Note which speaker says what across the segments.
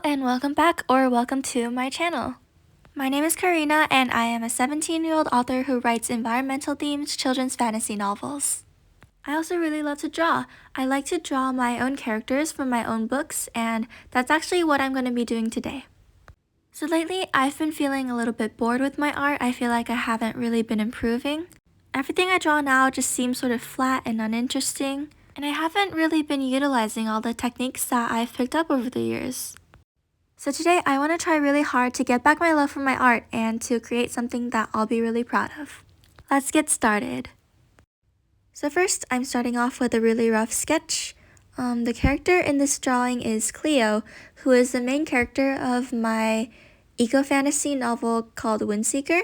Speaker 1: and welcome back or welcome to my channel. My name is Carina and I am a 17-year-old author who writes environmental themed children's fantasy novels. I also really love to draw. I like to draw my own characters from my own books, and that's actually what I'm going to be doing today. So lately I've been feeling a little bit bored with my art. I feel like I haven't really been improving. Everything I draw now just seems sort of flat and uninteresting, and I haven't really been utilizing all the techniques that I've picked up over the years. So today I want to try really hard to get back my love for my art and to create something that I'll be really proud of. Let's get started. So first, I'm starting off with a really rough sketch. The character in this drawing is Cleo, who is the main character of my eco-fantasy novel called Windseeker.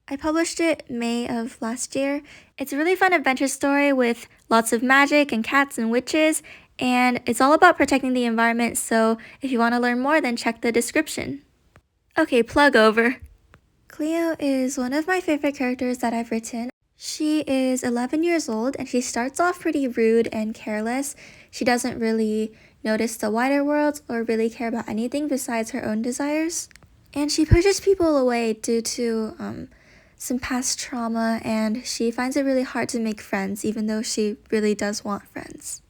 Speaker 1: I published it May of last year. It's a really fun adventure story with lots of magic and cats and witches, and it's all about protecting the environment, so if you want to learn more, then check the description. Okay, plug over. Cleo is one of my favorite characters that I've written. She is 11 years old and she starts off pretty rude and careless. She doesn't really notice the wider world or really care about anything besides her own desires. And she pushes people away due to some past trauma, and she finds it really hard to make friends even though she really does want friends.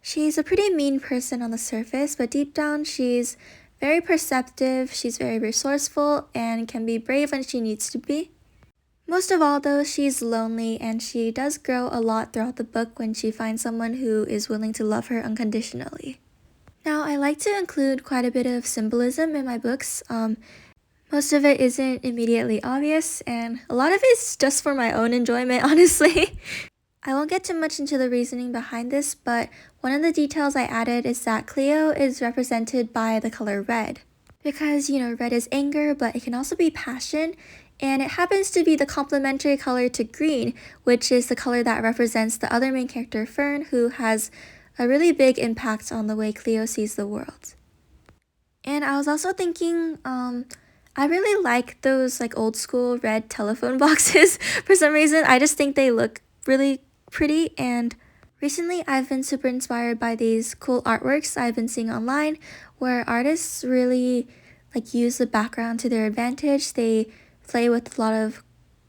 Speaker 1: She's a pretty mean person on the surface, but deep down she's very perceptive, she's very resourceful, and can be brave when she needs to be. Most of all though, she's lonely, and she does grow a lot throughout the book when she finds someone who is willing to love her unconditionally. Now, I like to include quite a bit of symbolism in my books. Most of it isn't immediately obvious, and a lot of it's just for my own enjoyment, honestly. I won't get too much into the reasoning behind this, but one of the details I added is that Cleo is represented by the color red. Because, red is anger, but it can also be passion, and it happens to be the complementary color to green, which is the color that represents the other main character, Fern, who has a really big impact on the way Cleo sees the world. And I was also thinking, I really like those old school red telephone boxes. For some reason, I just think they look really pretty, and recently I've been super inspired by these cool artworks I've been seeing online where artists really use the background to their advantage. They play with a lot of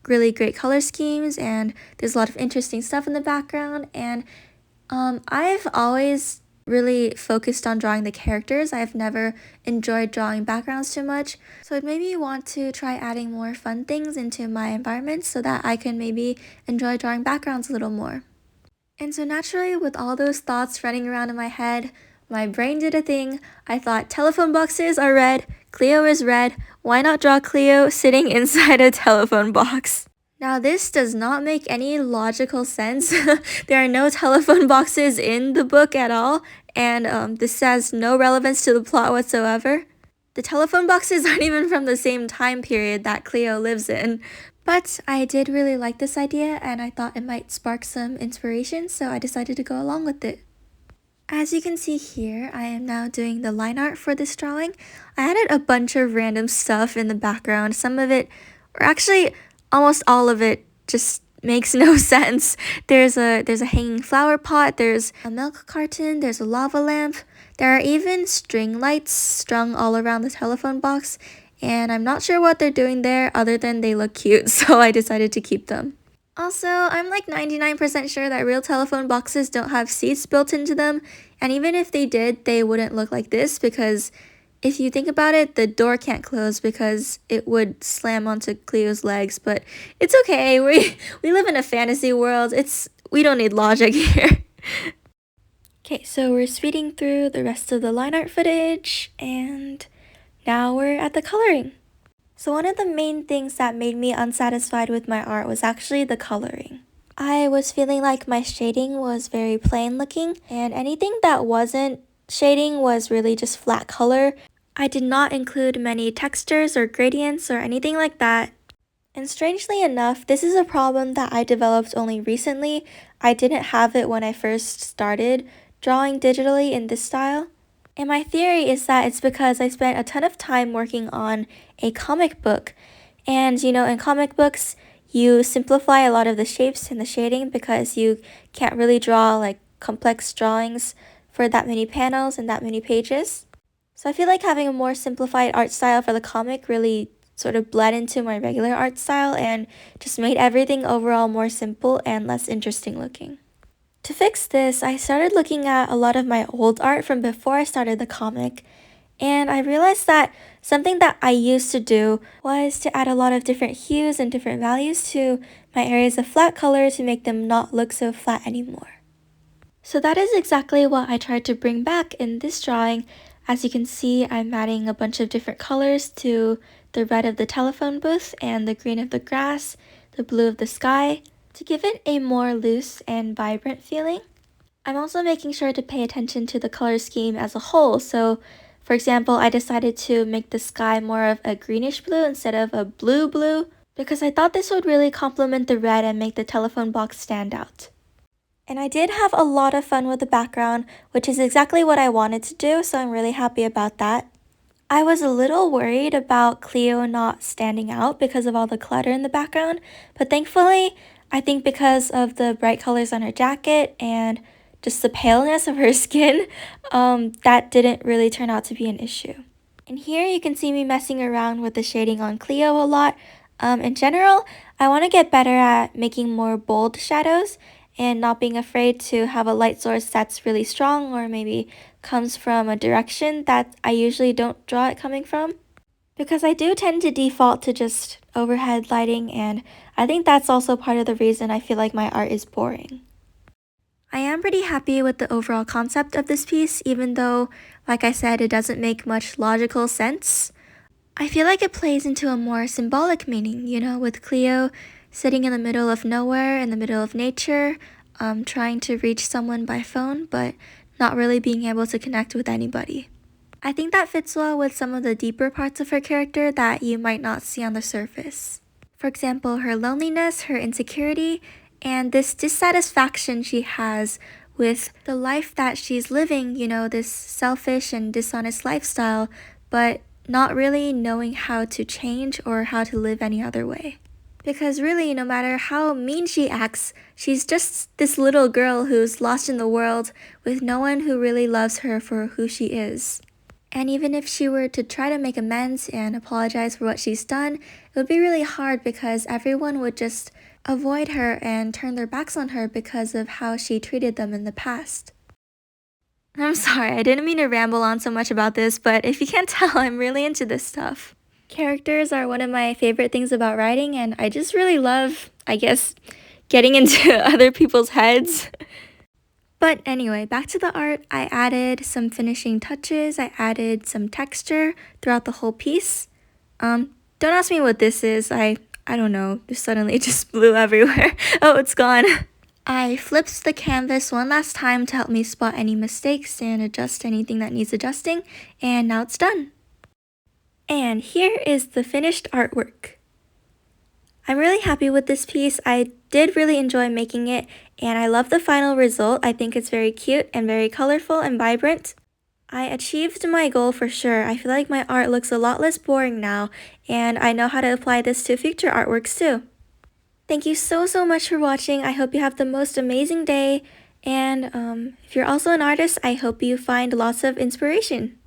Speaker 1: really great color schemes, and there's a lot of interesting stuff in the background, and I've always really focused on drawing the characters. I've never enjoyed drawing backgrounds too much, so it made me want to try adding more fun things into my environment so that I can maybe enjoy drawing backgrounds a little more. And so naturally, with all those thoughts running around in my head, my brain did a thing. I thought telephone boxes are red, Cleo is red, why not draw Cleo sitting inside a telephone box? Now, this does not make any logical sense. There are no telephone boxes in the book at all, and this has no relevance to the plot whatsoever. The telephone boxes aren't even from the same time period that Cleo lives in. But I did really like this idea, and I thought it might spark some inspiration, so I decided to go along with it. As you can see here, I am now doing the line art for this drawing. I added a bunch of random stuff in the background. Some of it, or actually almost all of it, just makes no sense. There's a hanging flower pot, there's a milk carton, there's a lava lamp. There are even string lights strung all around the telephone box, and I'm not sure what they're doing there other than they look cute, so I decided to keep them. Also, I'm 99% sure that real telephone boxes don't have seats built into them, and even if they did, they wouldn't look like this, because if you think about it, the door can't close because it would slam onto Cleo's legs, but it's okay. We live in a fantasy world. We don't need logic here. Okay, so we're speeding through the rest of the line art footage, and now we're at the coloring. So one of the main things that made me unsatisfied with my art was actually the coloring. I was feeling like my shading was very plain looking, and anything that wasn't shading was really just flat color. I did not include many textures or gradients or anything like that. And strangely enough, this is a problem that I developed only recently. I didn't have it when I first started drawing digitally in this style. And my theory is that it's because I spent a ton of time working on a comic book. And in comic books, you simplify a lot of the shapes and the shading because you can't really draw complex drawings for that many panels and that many pages. So I feel like having a more simplified art style for the comic really sort of bled into my regular art style and just made everything overall more simple and less interesting looking. To fix this, I started looking at a lot of my old art from before I started the comic, and I realized that something that I used to do was to add a lot of different hues and different values to my areas of flat color to make them not look so flat anymore. So that is exactly what I tried to bring back in this drawing. As you can see, I'm adding a bunch of different colors to the red of the telephone booth and the green of the grass, the blue of the sky, to give it a more loose and vibrant feeling. I'm also making sure to pay attention to the color scheme as a whole. So, for example, I decided to make the sky more of a greenish blue instead of a blue because I thought this would really complement the red and make the telephone box stand out. And I did have a lot of fun with the background, which is exactly what I wanted to do, so I'm really happy about that. I was a little worried about Cleo not standing out because of all the clutter in the background, but thankfully, I think because of the bright colors on her jacket and just the paleness of her skin, that didn't really turn out to be an issue. And here you can see me messing around with the shading on Cleo a lot. In general, I want to get better at making more bold shadows and not being afraid to have a light source that's really strong or maybe comes from a direction that I usually don't draw it coming from. Because I do tend to default to just overhead lighting, and I think that's also part of the reason I feel like my art is boring. I am pretty happy with the overall concept of this piece, even though, like I said, it doesn't make much logical sense. I feel like it plays into a more symbolic meaning, with Cleo sitting in the middle of nowhere, in the middle of nature, trying to reach someone by phone, but not really being able to connect with anybody. I think that fits well with some of the deeper parts of her character that you might not see on the surface. For example, her loneliness, her insecurity, and this dissatisfaction she has with the life that she's living, this selfish and dishonest lifestyle, but not really knowing how to change or how to live any other way. Because really, no matter how mean she acts, she's just this little girl who's lost in the world with no one who really loves her for who she is. And even if she were to try to make amends and apologize for what she's done, it would be really hard because everyone would just avoid her and turn their backs on her because of how she treated them in the past. I'm sorry, I didn't mean to ramble on so much about this, but if you can't tell, I'm really into this stuff. Characters are one of my favorite things about writing, and I just really love, getting into other people's heads. But anyway, back to the art. I added some finishing touches. I added some texture throughout the whole piece. Don't ask me what this is. I don't know. Suddenly it just blew everywhere. Oh, it's gone. I flipped the canvas one last time to help me spot any mistakes and adjust anything that needs adjusting, and now it's done. And here is the finished artwork. I'm really happy with this piece. I did really enjoy making it, and I love the final result. I think it's very cute and very colorful and vibrant. I achieved my goal for sure. I feel like my art looks a lot less boring now, and I know how to apply this to future artworks too. Thank you so much for watching. I hope you have the most amazing day, and if you're also an artist, I hope you find lots of inspiration.